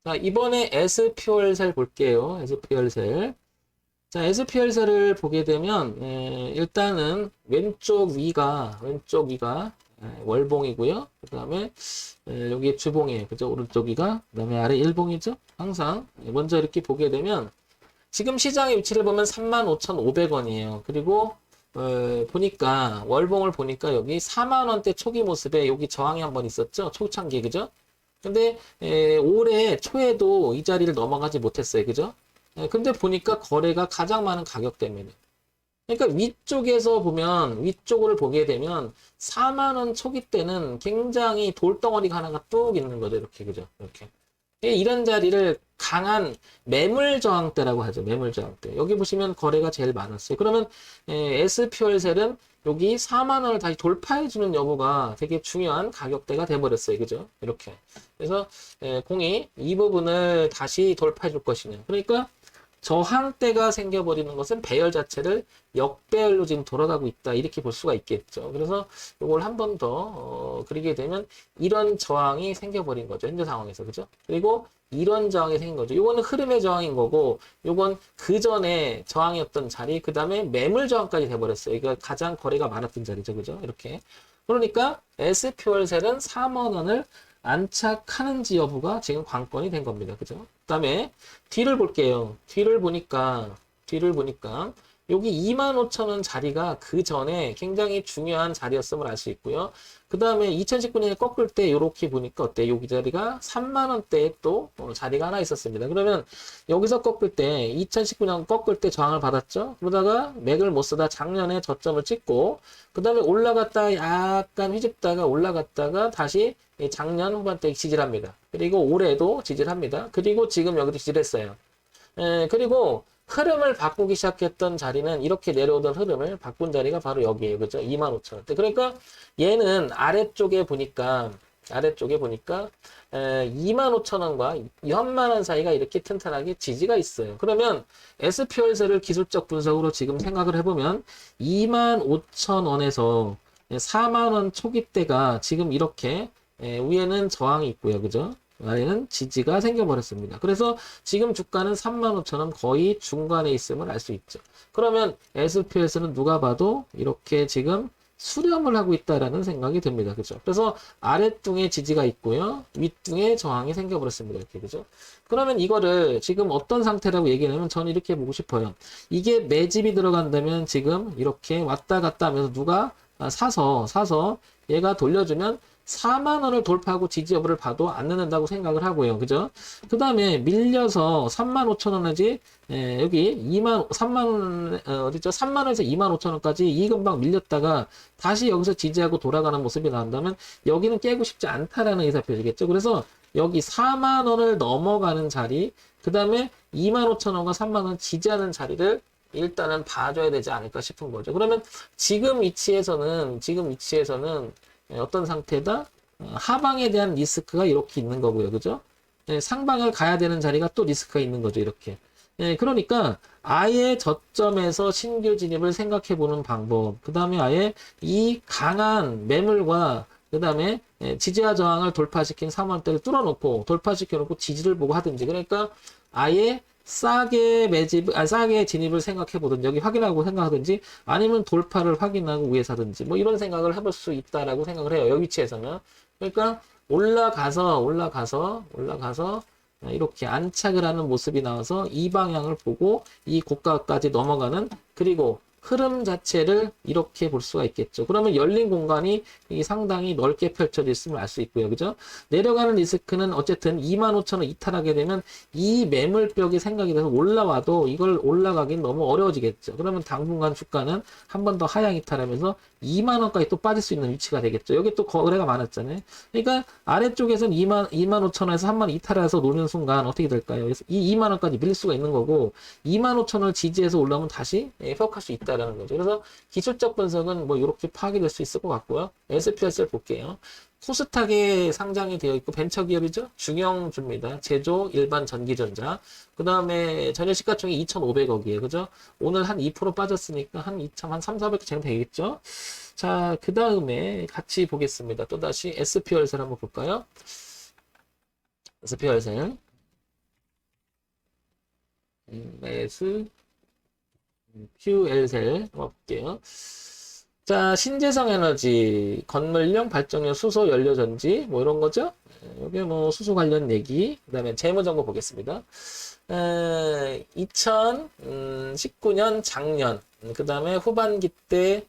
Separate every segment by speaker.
Speaker 1: 자, 이번에 SP월셀 볼게요. SP월셀. 자, SPL셀을 보게 되면 일단은 왼쪽 위가 월봉이고요. 그 다음에 여기 주봉이에요. 그죠? 오른쪽 위가. 그 다음에 아래 일봉이죠. 항상 먼저 이렇게 보게 되면 지금 시장의 위치를 보면 35,500원이에요. 그리고 보니까 월봉을 보니까 여기 4만 원대 초기 모습에 여기 저항이 한번 있었죠. 초창기에 그죠? 근데 올해 초에도 이 자리를 넘어가지 못했어요. 그죠? 근데 보니까 거래가 가장 많은 가격대입니다. 그러니까 위쪽에서 보면 위쪽을 보게 되면 4만 원 초기 때는 굉장히 돌덩어리가 하나가 뚝 있는 거죠. 이렇게 그죠? 이렇게. 이런 자리를 강한 매물 저항대라고 하죠. 매물 저항대. 여기 보시면 거래가 제일 많았어요. 그러면 SP월셀은 여기 4만 원을 다시 돌파해주는 여부가 되게 중요한 가격대가 돼버렸어요. 그죠? 이렇게. 그래서 공이 이 부분을 다시 돌파해 줄 것이냐. 그러니까 저항대가 생겨버리는 것은 배열 자체를 역배열로 지금 돌아가고 있다. 이렇게 볼 수가 있겠죠. 그래서 이걸 한 번 더 그리게 되면 이런 저항이 생겨버린 거죠. 현재 상황에서. 그죠? 그리고 이런 저항이 생긴 거죠. 이거는 흐름의 저항인 거고 이건 그 전에 저항이었던 자리 그 다음에 매물 저항까지 돼버렸어요. 이거 가장 거래가 많았던 자리죠. 그죠? 이렇게. 그러니까 SP월셀은 4만 원을 안착하는지 여부가 지금 관건이 된 겁니다. 그죠? 그 다음에 뒤를 볼게요. 뒤를 보니까 여기 25,000원 자리가 그 전에 굉장히 중요한 자리였음을 알 수 있고요. 그 다음에 2019년에 꺾을 때 이렇게 보니까 어때? 여기 자리가 3만 원대에 또 자리가 하나 있었습니다. 그러면 여기서 꺾을 때 2019년 꺾을 때 저항을 받았죠. 그러다가 맥을 못 쓰다 작년에 저점을 찍고 그 다음에 올라갔다 약간 휘집다가 올라갔다가 다시 작년 후반대에 지지합니다. 그리고 올해도 지지합니다. 그리고 지금 여기도 지지했어요. 그리고 흐름을 바꾸기 시작했던 자리는 이렇게 내려오던 흐름을 바꾼 자리가 바로 여기에요. 그죠? 25,000원대. 그러니까 얘는 아래쪽에 보니까 25,000원과 2만원 사이가 이렇게 튼튼하게 지지가 있어요. 그러면 SP월셀을 기술적 분석으로 지금 생각을 해보면 25,000원에서 4만원 초기대가 지금 이렇게 위에는 저항이 있고요. 그죠? 아래는 지지가 생겨버렸습니다. 그래서 지금 주가는 35,000원 거의 중간에 있음을 알 수 있죠. 그러면 SPS는 누가 봐도 이렇게 지금 수렴을 하고 있다라는 생각이 듭니다. 그죠? 그래서 아래뚱에 지지가 있고요. 윗뚱에 저항이 생겨버렸습니다. 이렇게. 그죠? 그러면 이거를 지금 어떤 상태라고 얘기하면 저는 이렇게 보고 싶어요. 이게 매집이 들어간다면 지금 이렇게 왔다 갔다 하면서 누가 사서 얘가 돌려주면 4만 원을 돌파하고 지지 여부를 봐도 안 늦는다고 생각을 하고요. 그죠? 그 다음에 밀려서 3만 5천 원이지, 여기 3만 원, 어디죠? 3만 원에서 2만 5천 원까지 이 금방 밀렸다가 다시 여기서 지지하고 돌아가는 모습이 나온다면 여기는 깨고 싶지 않다라는 의사표시겠죠. 그래서 여기 4만 원을 넘어가는 자리, 그 다음에 2만 5천 원과 3만 원 지지하는 자리를 일단은 봐줘야 되지 않을까 싶은 거죠. 그러면 지금 위치에서는 어떤 상태다? 하방에 대한 리스크가 이렇게 있는 거고요. 그죠? 상방을 가야 되는 자리가 또 리스크가 있는 거죠. 이렇게. 그러니까 아예 저점에서 신규 진입을 생각해 보는 방법. 그 다음에 아예 이 강한 매물과 그 다음에 지지와 저항을 돌파시킨 3원대를 뚫어놓고 돌파시켜 놓고 지지를 보고 하든지. 그러니까 아예 싸게 진입을 생각해 보든지, 여기 확인하고 생각하든지, 아니면 돌파를 확인하고 위에 사든지, 뭐 이런 생각을 해볼 수 있다라고 생각을 해요. 여기 위치에서는. 그러니까 올라가서 이렇게 안착을 하는 모습이 나와서 이 방향을 보고 이 고가까지 넘어가는, 그리고 흐름 자체를 이렇게 볼 수가 있겠죠. 그러면 열린 공간이 상당히 넓게 펼쳐져 있음을 알 수 있고요. 그죠? 내려가는 리스크는 어쨌든 25,000원 이탈하게 되면 이 매물벽이 생각이 돼서 올라와도 이걸 올라가긴 너무 어려워지겠죠. 그러면 당분간 주가는 한 번 더 하향 이탈하면서 2만원까지 또 빠질 수 있는 위치가 되겠죠. 여기 또 거래가 많았잖아요. 그러니까 아래쪽에서는 25,000원에서 3만원 이탈해서 노는 순간 어떻게 될까요? 그래서 이 2만원까지 밀릴 수가 있는 거고 25,000원을 지지해서 올라오면 다시 회복할 수 있다라는 거죠. 그래서 기술적 분석은 뭐 이렇게 파악이 될 수 있을 것 같고요. SPS를 볼게요. 코스닥에 상장이 되어 있고 벤처기업이죠. 중형주입니다. 제조, 일반 전기전자. 그 다음에 전년 시가총액 2,500억이에요. 그죠? 오늘 한 2% 빠졌으니까 한 3, 400억 정도 되겠죠? 자, 그 다음에 같이 보겠습니다. 또다시 SP월셀 한번 볼까요? SP월셀. SQL셀 한번 볼게요. 자, 신재생 에너지, 건물용, 발전용, 수소, 연료전지, 뭐 이런 거죠. 이게 뭐 수소 관련 얘기. 그 다음에 재무정보 보겠습니다. 2019년 작년, 그 다음에 후반기 때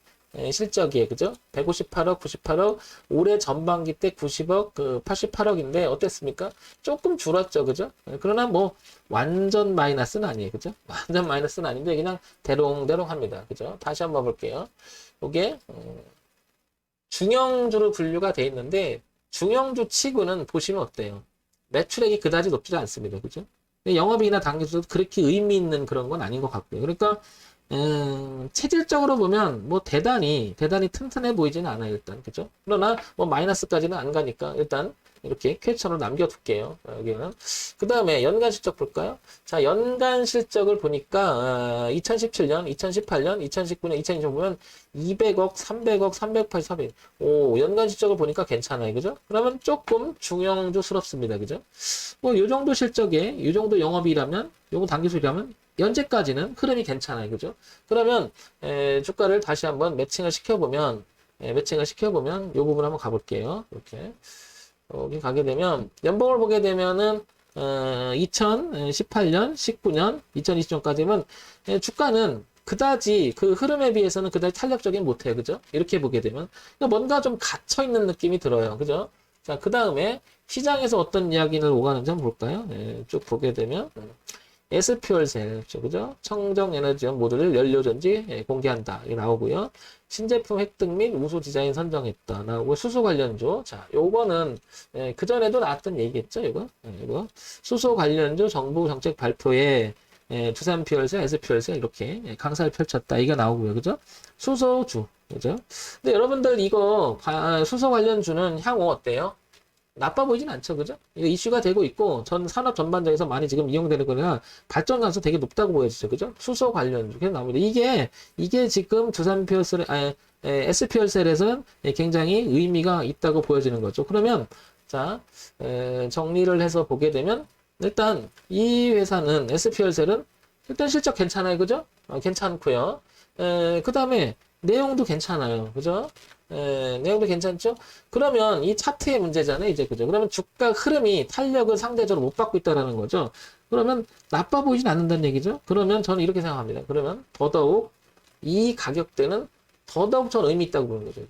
Speaker 1: 실적이에요. 그죠? 158억, 98억, 올해 전반기 때 90억, 88억인데 어땠습니까? 조금 줄었죠. 그죠? 그러나 뭐 완전 마이너스는 아니에요. 그죠? 완전 마이너스는 아닌데 그냥 대롱대롱 합니다. 그죠? 다시 한번 볼게요. 이게 중형주로 분류가 돼 있는데 중형주 치고는 보시면 어때요? 매출액이 그다지 높지 않습니다. 그죠? 영업이익이나 당기수도 그렇게 의미 있는 그런 건 아닌 것 같고요. 그러니까 체질적으로 보면 뭐 대단히 튼튼해 보이지는 않아요. 일단 그죠? 그러나 뭐 마이너스까지는 안 가니까 일단 이렇게 퀘처로 남겨둘게요. 여기는 그 다음에 연간 실적 볼까요? 자, 연간 실적을 보니까 2017년, 2018년, 2019년, 2020년 보면 200억, 300억, 380, 400. 오, 연간 실적을 보니까 괜찮아요. 그죠? 그러면 조금 중형주스럽습니다. 그죠? 뭐 요 정도 실적에 요 정도 영업이라면 요거 단기술이라면 현재까지는 흐름이 괜찮아요. 그죠? 그러면 주가를 다시 한번 매칭을 시켜보면 요 부분 한번 가볼게요. 이렇게 여기 가게 되면 연봉을 보게 되면은 2018년, 19년, 2020년까지는 주가는 그다지 그 흐름에 비해서는 그다지 탄력적인 못해요. 그죠? 이렇게 보게 되면 뭔가 좀 갇혀 있는 느낌이 들어요. 그죠? 자, 그 다음에 시장에서 어떤 이야기를 오가는지 한번 볼까요? 쭉 보게 되면 SQL셀, 그죠? 청정에너지원 모듈을 연료전지 공개한다. 이게 나오고요. 신제품 획득 및 우수 디자인 선정했다. 나오고 수소 관련주. 자, 요거는 그전에도 나왔던 얘기겠죠? 이거 수소 관련주 정부 정책 발표에 두산 퓨얼셀, SQL셀 이렇게 강사를 펼쳤다. 이게 나오고요. 그죠? 수소주. 그죠? 근데 여러분들 이거 수소 관련주는 향후 어때요? 나빠 보이진 않죠, 그죠? 이거 이슈가 되고 있고, 전 산업 전반적에서 많이 지금 이용되는 거라 발전 가능성 되게 높다고 보여지죠, 그죠? 수소 관련주 계속 나옵니다. 이게 지금 두산 퓨얼셀, SPL셀에서는 굉장히 의미가 있다고 보여지는 거죠. 그러면, 자, 정리를 해서 보게 되면, 일단, 이 회사는, SPL셀은 일단 실적 괜찮아요, 그죠? 괜찮고요. 그 다음에, 내용도 괜찮아요, 그죠? 내용도 괜찮죠? 그러면 이 차트의 문제잖아요, 이제. 그죠? 그러면 주가 흐름이 탄력을 상대적으로 못 받고 있다라는 거죠. 그러면 나빠 보이진 않는다는 얘기죠? 그러면 저는 이렇게 생각합니다. 그러면 더더욱 이 가격대는 더더욱 저는 의미 있다고 보는 거죠.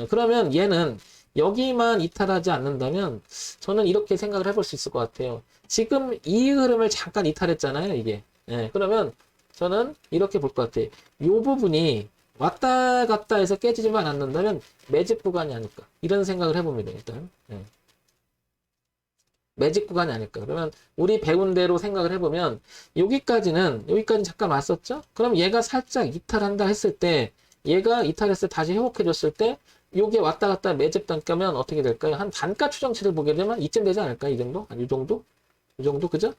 Speaker 1: 그러면 얘는 여기만 이탈하지 않는다면 저는 이렇게 생각을 해볼 수 있을 것 같아요. 지금 이 흐름을 잠깐 이탈했잖아요, 이게. 그러면 저는 이렇게 볼 것 같아요. 이 부분이 왔다 갔다 해서 깨지지만 않는다면 매집 구간이 아닐까 이런 생각을 해봅니다. 일단 매집 구간이 아닐까. 그러면 우리 배운 대로 생각을 해보면 여기까지 잠깐 왔었죠. 그럼 얘가 살짝 이탈한다 했을 때 얘가 이탈했을 때 다시 회복해줬을 때 요게 왔다 갔다 매집 단가면 어떻게 될까요? 한 단가 추정치를 보게 되면 이쯤 되지 않을까요? 이 정도? 이 정도? 이 정도? 그죠?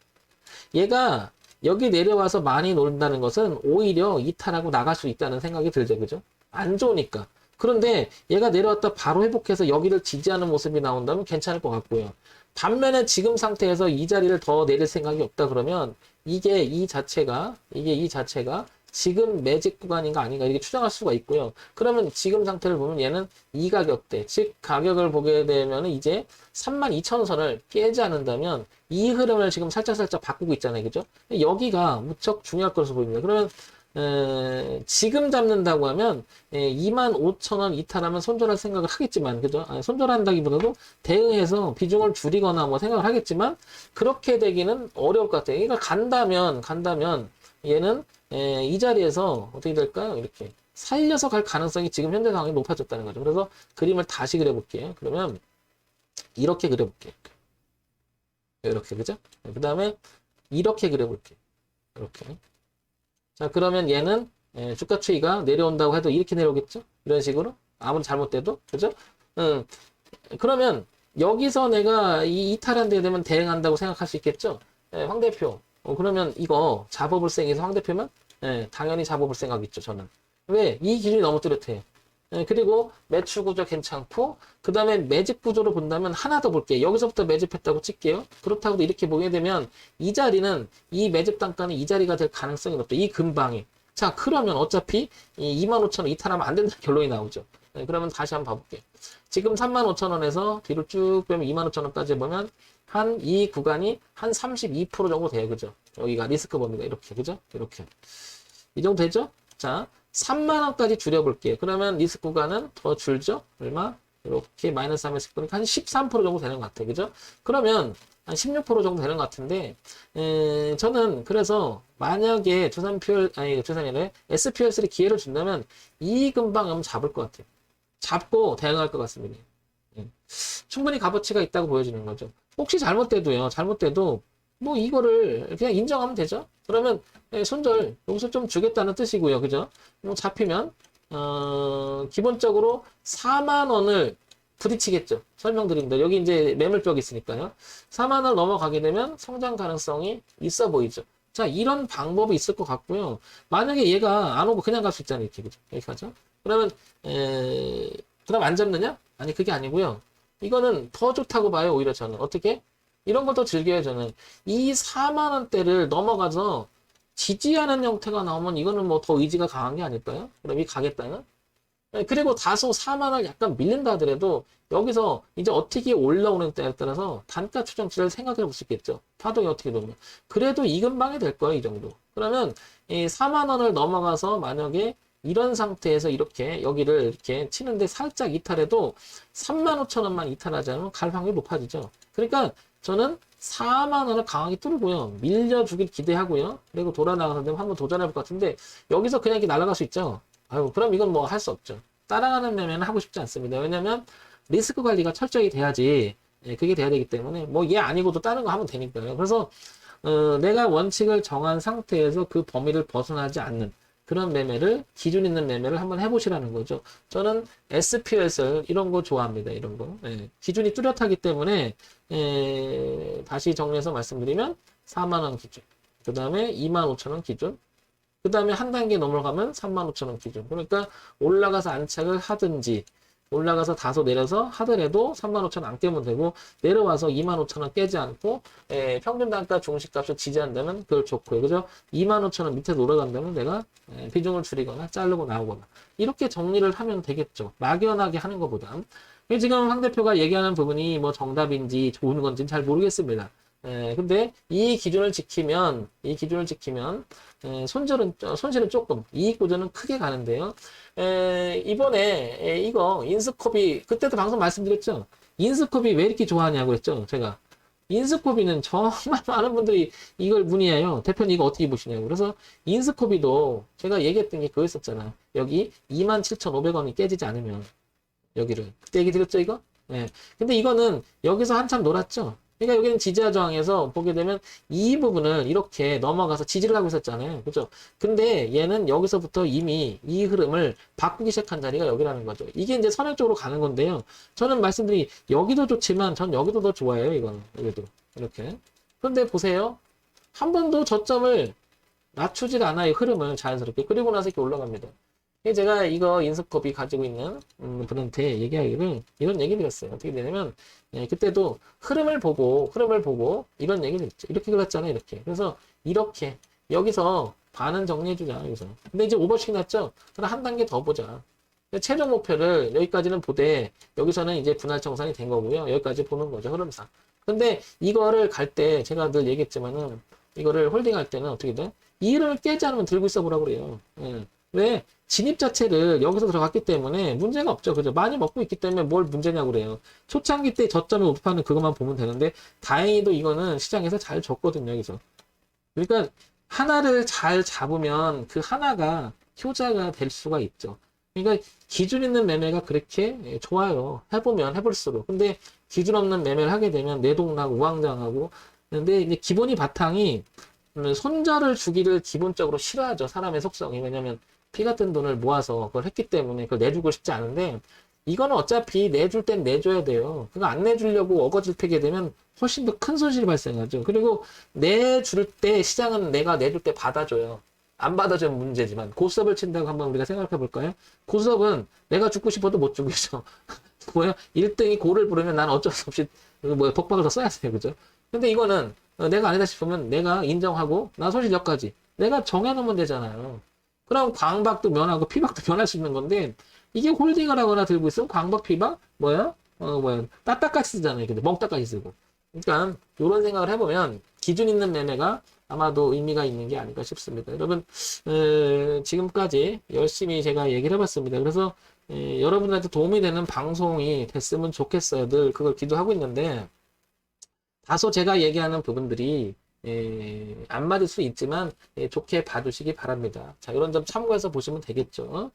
Speaker 1: 얘가 여기 내려와서 많이 노른다는 것은 오히려 이탈하고 나갈 수 있다는 생각이 들죠. 그죠? 안 좋으니까. 그런데 얘가 내려왔다 바로 회복해서 여기를 지지하는 모습이 나온다면 괜찮을 것 같고요. 반면에 지금 상태에서 이 자리를 더 내릴 생각이 없다 그러면 이게 이 자체가 지금 매직 구간인가 아닌가 이렇게 추정할 수가 있고요. 그러면 지금 상태를 보면 얘는 이 가격대, 즉 가격을 보게 되면 이제 32,000선을 깨지 않는다면 이 흐름을 지금 살짝 바꾸고 있잖아요. 그죠? 여기가 무척 중요할 것으로 보입니다. 그러면 지금 잡는다고 하면 25,000원 이탈하면 손절할 생각을 하겠지만, 그죠? 손절한다기보다도 대응해서 비중을 줄이거나 뭐 생각을 하겠지만 그렇게 되기는 어려울 것 같아요. 그러니까 간다면 얘는 이 자리에서 어떻게 될까요? 이렇게 살려서 갈 가능성이 지금 현재 상황이 높아졌다는 거죠. 그래서 그림을 다시 그려볼게요. 그러면 이렇게 그려볼게요. 이렇게, 그죠? 그 다음에 이렇게 그려볼게요. 이렇게. 자, 그러면 얘는 주가 추이가 내려온다고 해도 이렇게 내려오겠죠? 이런 식으로. 아무리 잘못돼도. 그죠? 그러면 여기서 내가 이 이탈한 데 되면 대응한다고 생각할 수 있겠죠? 황 대표. 그러면 이거 잡아볼 생에서 황 대표면 당연히 잡아볼 생각 있죠, 저는. 왜? 이 기준이 너무 뚜렷해요. 그리고 매출 구조 괜찮고, 그 다음에 매집 구조로 본다면 하나 더 볼게요. 여기서부터 매집했다고 칠게요. 그렇다고 이렇게 보게 되면 이 자리는, 이 매집 단가는 이 자리가 될 가능성이 높다. 이 근방에. 자, 그러면 어차피 이 25,000원 이탈하면 안 된다는 결론이 나오죠. 그러면 다시 한번 봐볼게요. 지금 35,000원에서 뒤로 쭉 빼면 25,000원까지 보면 한 이 구간이 한 32% 정도 돼요. 그죠? 여기가 리스크 범위가 이렇게. 그죠? 이렇게. 이 정도 되죠? 자, 3만원까지 줄여볼게요. 그러면 리스크 구간은 더 줄죠? 얼마? 이렇게 마이너스 3에서 보니까 한 13% 정도 되는 것 같아요. 그죠? 그러면 한 16% 정도 되는 것 같은데, 저는 그래서 만약에 두산이래 SPL3 기회를 준다면 이 근방 한번 잡을 것 같아요. 잡고 대응할 것 같습니다. 예. 충분히 값어치가 있다고 보여지는 거죠. 혹시 잘못돼도 뭐 이거를 그냥 인정하면 되죠. 그러면 손절 여기서 좀 주겠다는 뜻이고요. 그죠? 뭐 잡히면 기본적으로 4만 원을 부딪히겠죠. 설명드립니다. 여기 이제 매물벽이 있으니까요. 4만 원 넘어가게 되면 성장 가능성이 있어 보이죠. 자, 이런 방법이 있을 것 같고요. 만약에 얘가 안 오고 그냥 갈 수 있잖아요. 이렇게. 그죠? 여기까지. 그러면 그럼 안 잡느냐? 아니, 그게 아니고요. 이거는 더 좋다고 봐요. 오히려 저는. 어떻게? 이런 걸 더 즐겨요. 저는. 이 4만 원대를 넘어가서 지지하는 형태가 나오면 이거는 뭐 더 의지가 강한 게 아닐까요? 그럼 이 가겠다는? 그리고 다소 4만 원 약간 밀린다 하더라도 여기서 이제 어떻게 올라오는 때에 따라서 단가 추정치를 생각해 볼 수 있겠죠. 파동이 어떻게 되면. 그래도 이 근방이 될 거예요. 이 정도. 그러면 이 4만 원을 넘어가서 만약에 이런 상태에서 이렇게 여기를 이렇게 치는데 살짝 이탈해도 35,000원만 이탈하지 않으면 갈 확률이 높아지죠. 그러니까 저는 4만 원을 강하게 뚫고요. 밀려주길 기대하고요. 그리고 돌아 나가서 되면 한번 도전해볼 것 같은데 여기서 그냥 이렇게 날아갈 수 있죠. 아유, 그럼 이건 뭐 할 수 없죠. 따라가는 매매는 하고 싶지 않습니다. 왜냐면 리스크 관리가 철저히 돼야지, 그게 돼야 되기 때문에 뭐 얘 아니고도 다른 거 하면 되니까요. 그래서 내가 원칙을 정한 상태에서 그 범위를 벗어나지 않는 그런 매매를, 기준 있는 매매를 한번 해보시라는 거죠. 저는 SPSR 이런 거 좋아합니다. 이런 거. 기준이 뚜렷하기 때문에 다시 정리해서 말씀드리면 4만 원 기준, 그 다음에 25,000원 기준, 그 다음에 한 단계 넘어가면 35,000원 기준. 그러니까 올라가서 안착을 하든지 올라가서 다소 내려서 하더라도 35,000원 안 깨면 되고, 내려와서 25,000원 깨지 않고 평균 단가 중시값을 지지한다면 그걸 좋고요. 그죠? 25,000원 밑에 올라간다면 내가 비중을 줄이거나 자르고 나오거나 이렇게 정리를 하면 되겠죠. 막연하게 하는 것보다. 지금 황 대표가 얘기하는 부분이 뭐 정답인지 좋은 건지는 잘 모르겠습니다. 근데 이 기준을 지키면 손실은 조금, 이익 구조는 크게 가는데요. 이번에 이거 인스코비, 그때도 방송 말씀드렸죠. 인스코비 왜 이렇게 좋아하냐고 했죠. 제가 인스코비는 정말 많은 분들이 이걸 문의해요. 대표님 이거 어떻게 보시냐고. 그래서 인스코비도 제가 얘기했던 게 그거였었잖아요. 여기 27,500원이 깨지지 않으면 여기를 그때 얘기 드렸죠 이거. 근데 이거는 여기서 한참 놀았죠. 그러니까 여기는 지지하 저항에서 보게 되면 이 부분을 이렇게 넘어가서 지지를 하고 있었잖아요. 그죠? 근데 얘는 여기서부터 이미 이 흐름을 바꾸기 시작한 자리가 여기라는 거죠. 이게 이제 선행적으로 가는 건데요. 저는 말씀드린 여기도 좋지만 전 여기도 더 좋아해요. 이거는. 여기도. 이렇게. 그런데 보세요. 한 번도 저점을 낮추질 않아요. 흐름을 자연스럽게. 그리고 나서 이렇게 올라갑니다. 제가 이거 인스컵이 가지고 있는 분한테 얘기하기를 이런 얘기 드렸어요. 어떻게 되냐면 그때도 흐름을 보고 이런 얘기 드렸죠. 이렇게 그렸잖아요. 이렇게. 그래서 이렇게 여기서 반은 정리해주자. 여기서. 근데 이제 오버씩 났죠. 그럼 한 단계 더 보자. 최종 목표를 여기까지는 보되 여기서는 이제 분할 정산이 된 거고요. 여기까지 보는 거죠. 흐름상. 근데 이거를 갈 때 제가 늘 얘기했지만은 이거를 홀딩할 때는 어떻게 돼? 이 흐름을 깨지 않으면 들고 있어 보라고 그래요. 왜? 진입 자체를 여기서 들어갔기 때문에 문제가 없죠. 그죠? 많이 먹고 있기 때문에 뭘 문제냐고 그래요. 초창기 때 저점에 오프하는 그것만 보면 되는데, 다행히도 이거는 시장에서 잘 줬거든요. 여기서. 그러니까 하나를 잘 잡으면 그 하나가 효자가 될 수가 있죠. 그러니까 기준 있는 매매가 그렇게 좋아요. 해보면 해볼수록. 근데 기준 없는 매매를 하게 되면 내동나고 우왕좌왕하고. 근데 이제 기본이 바탕이 손절을 주기를 기본적으로 싫어하죠. 사람의 속성이. 왜냐면 피 같은 돈을 모아서 그걸 했기 때문에 그걸 내주고 싶지 않은데, 이거는 어차피 내줄 땐 내줘야 돼요. 그거 안 내주려고 어거지패게 되면 훨씬 더 큰 손실이 발생하죠. 그리고 내줄 때 시장은 내가 내줄 때 받아줘요. 안 받아주면 문제지만 고스톱을 친다고 한번 우리가 생각해 볼까요? 고스톱은 내가 죽고 싶어도 못 죽이죠. 뭐야? 1등이 고를 부르면 난 어쩔 수 없이 뭐 독박을 더 써야 돼요. 그죠? 근데 이거는 내가 아니다 싶으면 내가 인정하고 나 소실 여기까지 내가 정해놓으면 되잖아요. 그럼 광박도 면하고 피박도 면할 수 있는 건데 이게 홀딩을 하거나 들고 있으면 광박 피박 뭐야? 뭐야? 따딱까지 쓰잖아요. 근데 멍따까지 쓰고. 그러니까 이런 생각을 해보면 기준 있는 매매가 아마도 의미가 있는 게 아닐까 싶습니다. 여러분 지금까지 열심히 제가 얘기를 해봤습니다. 그래서 여러분들한테 도움이 되는 방송이 됐으면 좋겠어요. 늘 그걸 기도하고 있는데 다소 제가 얘기하는 부분들이 안 맞을 수 있지만 좋게 봐주시기 바랍니다. 자, 이런 점 참고해서 보시면 되겠죠.